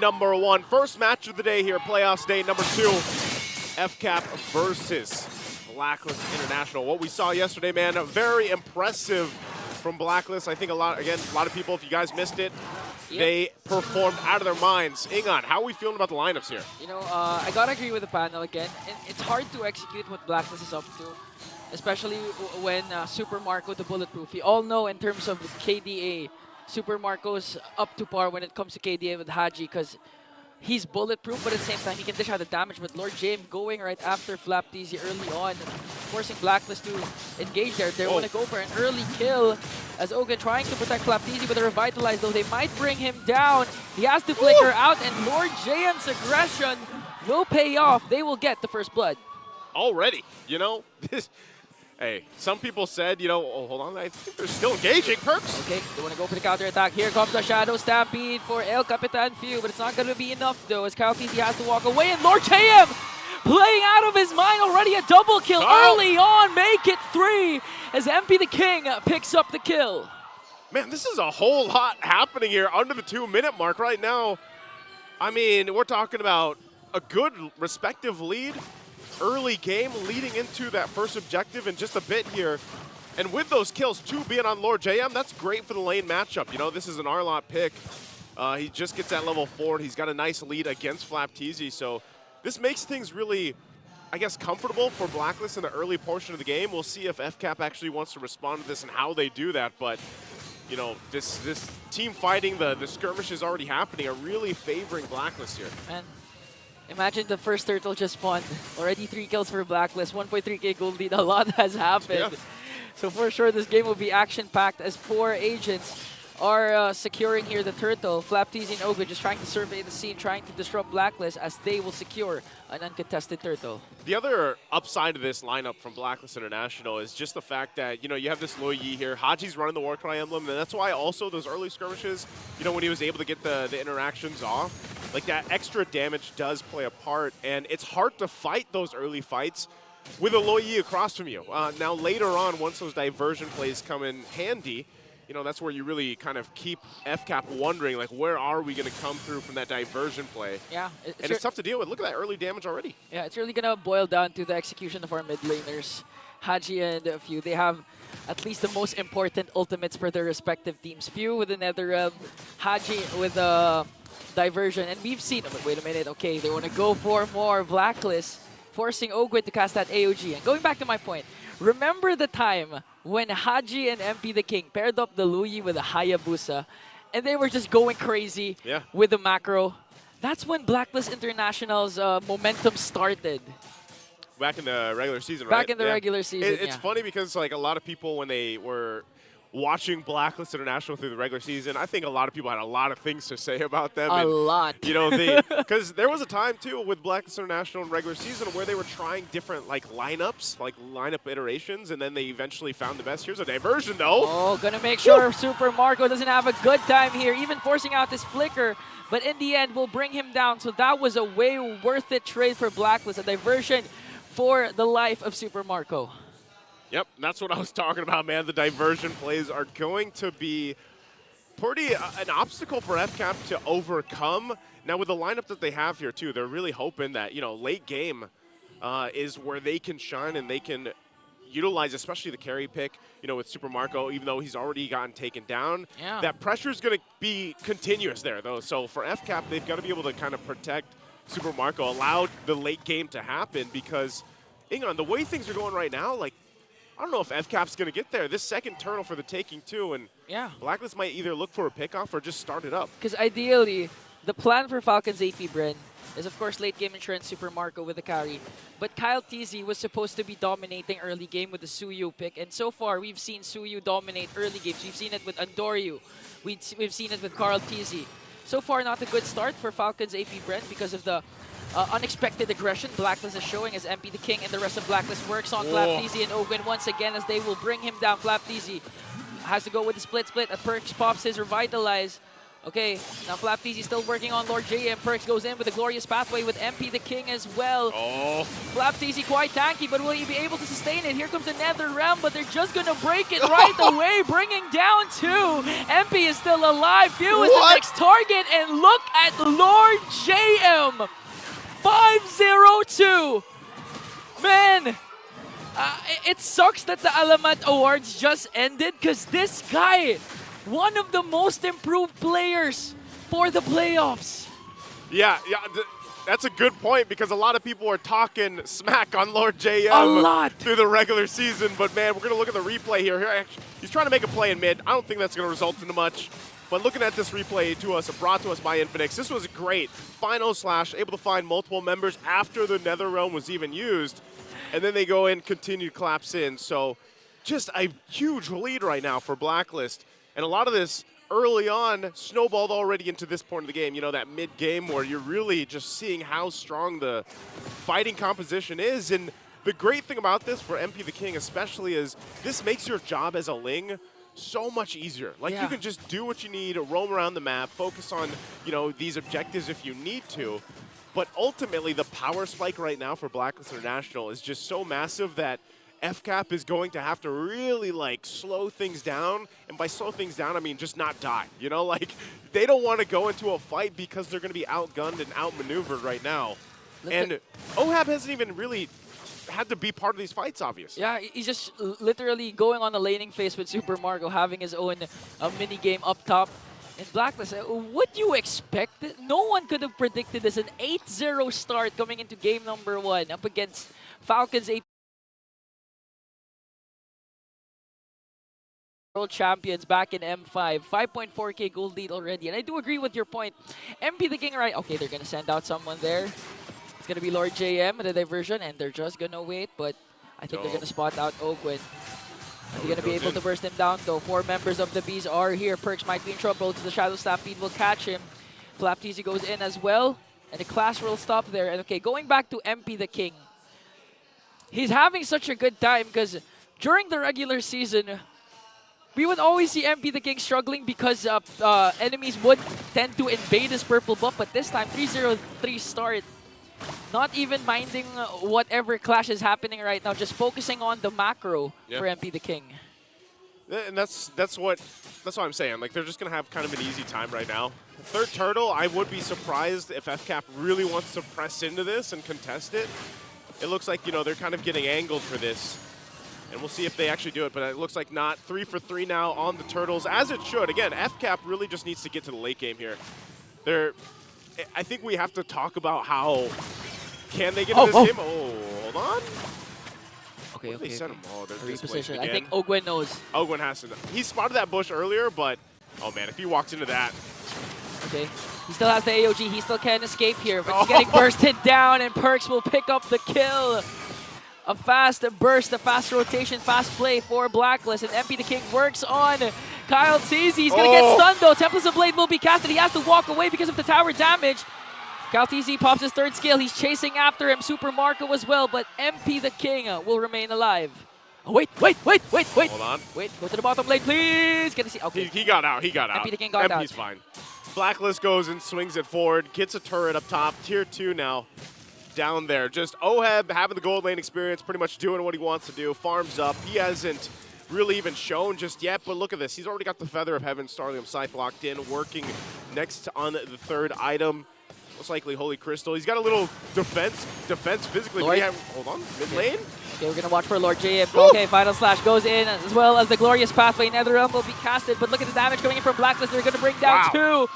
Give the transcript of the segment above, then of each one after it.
number 1. First match of the day here, playoffs day number 2. Fcap versus Blacklist International. What we saw yesterday, man, very impressive from Blacklist. I think a lot of people, if you guys missed it, they performed out of their minds. Ingan, how are we feeling about the lineups here? You know, I gotta agree with the panel again. And it's hard to execute what Blacklist is up to, especially when Super Marco, the bulletproof. We all know in terms of KDA, Super Marco's up to par when it comes to KDA with Haji, because he's bulletproof, but at the same time, he can dish out the damage. But Lord James going right after Flapteasy early on, forcing Blacklist to engage there. They want to go for an early kill, as Ogun trying to protect Flapteasy with a Revitalize, though they might bring him down. He has to flicker out, and Lord JM's aggression will pay off. They will get the first blood. Already, you know, hey, some people said, you know, oh, hold on, I think they're still engaging. Perks. Okay, they want to go for the counter attack. Here comes the Shadow Stampede for El Capitan Few, but it's not going to be enough, though, as Flapteasy has to walk away, and Lord JM playing out of his mind already. A double kill early on, make it 3, as MP the King picks up the kill. Man, this is a whole lot happening here under the 2-minute mark right now. I mean, we're talking about a good respective lead. Early game leading into that first objective in just a bit here. And with those kills, 2 being on Lord JM, that's great for the lane matchup. You know, this is an R-Lot pick. He just gets that level 4. He's got a nice lead against Flapteasy. So this makes things really, I guess, comfortable for Blacklist in the early portion of the game. We'll see if Fcap actually wants to respond to this and how they do that. But, you know, this team fighting, the skirmishes already happening are really favoring Blacklist here. And imagine the first turtle just spawned. Already 3 kills for Blacklist, 1.3k gold lead. A lot has happened. Yeah. So for sure, this game will be action-packed as 4 agents are securing here the turtle. Flapteasy and Ogun just trying to survey the scene, trying to disrupt Blacklist as they will secure an uncontested turtle. The other upside of this lineup from Blacklist International is just the fact that, you know, you have this Lo Yi here. Haji's running the Warcry emblem, and that's why also those early skirmishes, you know, when he was able to get the interactions off, like that extra damage does play a part, and it's hard to fight those early fights with a Lo Yi across from you. Now later on, once those diversion plays come in handy, you know, that's where you really kind of keep Fcap wondering, like, where are we going to come through from that diversion play? Yeah. It's tough to deal with. Look at that early damage already. Yeah, it's really going to boil down to the execution of our mid laners. Haji and Few, they have at least the most important ultimates for their respective teams. Few with the Netherrealm, Haji with the diversion. And we've seen, oh, wait a minute, okay, they want to go for more Blacklist, forcing Ogwit to cast that AOG. And going back to my point, remember the time when Haji and MP the King paired up the Lo Yi with the Hayabusa, and they were just going crazy with the macro? That's when Blacklist International's momentum started. Back in the regular season, right? Back in the regular season, It's funny because, like, a lot of people, when they were watching Blacklist International through the regular season, I think a lot of people had a lot of things to say about them. A lot. You know, because there was a time, too, with Blacklist International in regular season where they were trying different, like, lineups, like lineup iterations, and then they eventually found the best. Here's a diversion, though. Oh, gonna make sure Super Marco doesn't have a good time here, even forcing out this flicker. But in the end, we'll bring him down. So that was a way worth it trade for Blacklist, a diversion for the life of Super Marco. Yep, that's what I was talking about, man. The diversion plays are going to be pretty an obstacle for Fcap to overcome. Now, with the lineup that they have here, too, they're really hoping that, you know, late game is where they can shine and they can utilize, especially the carry pick, you know, with Super Marco, even though he's already gotten taken down. Yeah. That pressure is going to be continuous there, though. So for Fcap, they've got to be able to kind of protect Super Marco, allow the late game to happen, because, Ingon, the way things are going right now, like, I don't know if Fcap's going to get there. This second turtle for the taking, too, and Blacklist might either look for a pickoff or just start it up. Because ideally, the plan for Falcons AP Bren is, of course, late game insurance Super Marco with the carry. But Kyle TZ was supposed to be dominating early game with the Suyu pick, and so far we've seen Suyu dominate early games. We've seen it with Andoryu. We've seen it with Carl TZ. So far, not a good start for Falcons AP Bren because of the unexpected aggression Blacklist is showing as MP the King and the rest of Blacklist works on Flapteasy and Ogun once again as they will bring him down. Flapteasy has to go with the split. A Perks pops his Revitalize. Okay, now Flapteezy still working on Lord JM. Perks goes in with a glorious pathway with MP the King as well. Oh. Flapteezy quite tanky, but will he be able to sustain it? Here comes the Nether Realm, but they're just gonna break it right away, bringing down 2. MP is still alive. Few is the next target, and look at Lord JM. 5-0-2. Man, it sucks that the Alamat Awards just ended because this guy, one of the most improved players for the playoffs. Yeah, that's a good point because a lot of people are talking smack on Lord JM A lot. through the regular season. But man, we're going to look at the replay here. He's trying to make a play in mid. I don't think that's going to result into much. But looking at this replay brought to us by Infinix, this was great. Final slash, able to find multiple members after the Nether Realm was even used. And then they go in, continue to collapse in. So just a huge lead right now for Blacklist. And a lot of this early on snowballed already into this point of the game. You know, that mid-game where you're really just seeing how strong the fighting composition is. And the great thing about this for MP the King especially is this makes your job as a Ling so much easier. Like, you can just do what you need, roam around the map, focus on, you know, these objectives if you need to. But ultimately, the power spike right now for Blacklist International is just so massive that Fcap is going to have to really, like, slow things down. And by slow things down, I mean just not die. You know, like, they don't want to go into a fight because they're going to be outgunned and outmaneuvered right now. And OHAB hasn't even really had to be part of these fights, obviously. Yeah, he's just literally going on a laning phase with Super Marco, having his own mini game up top. And Blacklist, what you expect? No one could have predicted this. An 8-0 start coming into game number 1 up against Falcons World Champions back in M5. 5.4k gold lead already. And I do agree with your point. MP the King, right? Okay, they're going to send out someone there. It's going to be Lord JM at the diversion, and they're just going to wait, but I think they're going to spot out Ogwin. Are they going to be able to burst him down, though? 4 members of the Bees are here. Perks might be in trouble. The Shadow Stampede will catch him. Flapteezy goes in as well, and the class will stop there. And okay, going back to MP the King. He's having such a good time because during the regular season, we would always see MP the King struggling because enemies would tend to invade his purple buff, but this time, 3-0-3 start. Not even minding whatever clash is happening right now, just focusing on the macro for MP the King. And that's what I'm saying. Like, they're just gonna have kind of an easy time right now. Third turtle, I would be surprised if Fcap really wants to press into this and contest it. It looks like, you know, they're kind of getting angled for this. And we'll see if they actually do it, but it looks like not. 3 for 3 now on the turtles, as it should. Again, Fcap really just needs to get to the late game here. I think we have to talk about how can they get in this game. Oh, hold on. Okay, they sent him. Oh, they're reposition. again. I think Ogwin knows. Ogwin has to know. He spotted that bush earlier, but oh man, if he walks into that. Okay, he still has the AOG. He still can't escape here, but he's getting bursted down, and Perks will pick up the kill. A fast burst, a fast rotation, fast play for Blacklist, and MP the King works on Kyle Teasy. He's going to get stunned though. Templates of Blade will be casted. He has to walk away because of the tower damage. Kyle Teasy pops his 3rd skill. He's chasing after him. Super Marco as well, but MP the King will remain alive. Oh, wait. Hold on. Wait, go to the bottom lane, please. Can I see? Okay. He got out. MP the King got out. MP's fine. Blacklist goes and swings it forward, gets a turret up top. Tier 2 now. Down there. Just OHAB having the gold lane experience, pretty much doing what he wants to do. Farms up. He hasn't really even shown just yet, but look at this. He's already got the Feather of Heaven, Starlium Scythe locked in, working next on the 3rd item. Most likely Holy Crystal. He's got a little defense physically. Hold on, mid lane. Okay, we're going to watch for Lord JM. Okay, Final Slash goes in, as well as the Glorious Pathway. Netherrealm will be casted, but look at the damage coming in from Blacklist. They're going to bring down 2.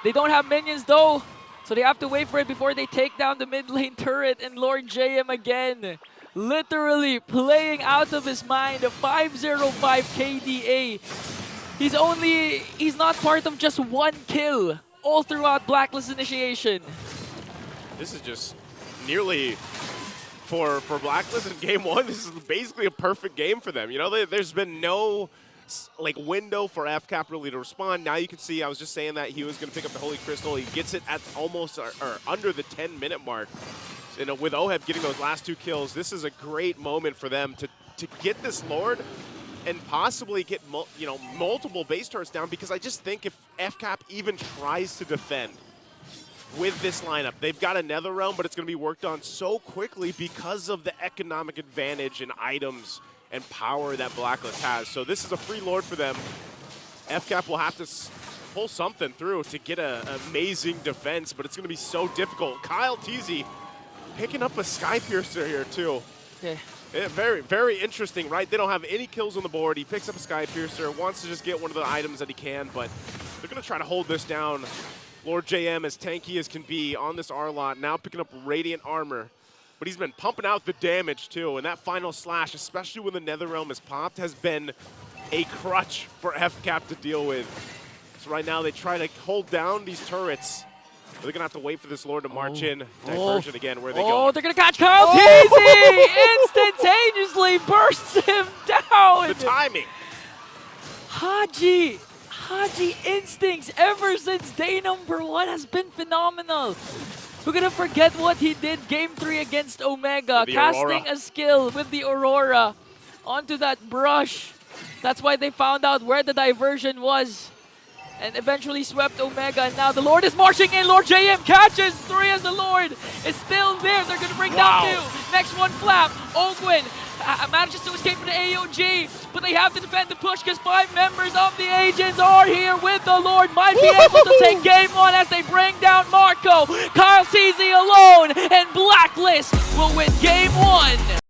They don't have minions, though. So they have to wait for it before they take down the mid lane turret, and Lord JM again, literally playing out of his mind. A 505 KDA. He's not part of just 1 kill all throughout Blacklist initiation. This is just nearly for Blacklist in game 1. This is basically a perfect game for them. You know, there's been no like window for Fcap really to respond. Now you can see, I was just saying that he was going to pick up the Holy Crystal. He gets it at almost or under the 10-minute mark. You know, with OHAB getting those last 2 kills, this is a great moment for them to get this Lord and possibly get multiple base turrets down, because I just think if Fcap even tries to defend with this lineup, they've got a Nether Realm, but it's going to be worked on so quickly because of the economic advantage and items and power that Blacklist has. So this is a free lord for them. Fcap will have to pull something through to get an amazing defense, but it's going to be so difficult. Kyle Teasy picking up a Skypiercer here too. Okay. Yeah, very, very interesting, right? They don't have any kills on the board. He picks up a Skypiercer, wants to just get one of the items that he can, but they're going to try to hold this down. Lord JM, as tanky as can be on this R-Lot, now picking up Radiant Armor. But he's been pumping out the damage too, and that final slash, especially when the Netherrealm is popped, has been a crutch for Fcap to deal with. So right now they try to hold down these turrets. But they're going to have to wait for this Lord to march in. Diversion again, where they go. Oh, they're going to catch Kyle Teasy! Instantaneously bursts him down! The timing. Haji instincts ever since day number 1 has been phenomenal. We're going to forget what he did game 3 against Omega. Casting Aurora. a skill with the Aurora onto that brush. That's why they found out where the diversion was. And eventually swept Omega, and now the Lord is marching in. Lord JM catches 3 as the Lord is still there. They're going to bring down 2. Next one, Flap. Ogwin manages to escape from the AOG, but they have to defend the push because 5 members of the agents are here with the Lord. Might be able to take game 1 as they bring down Marco. Kyle Teasy alone, and Blacklist will win game 1.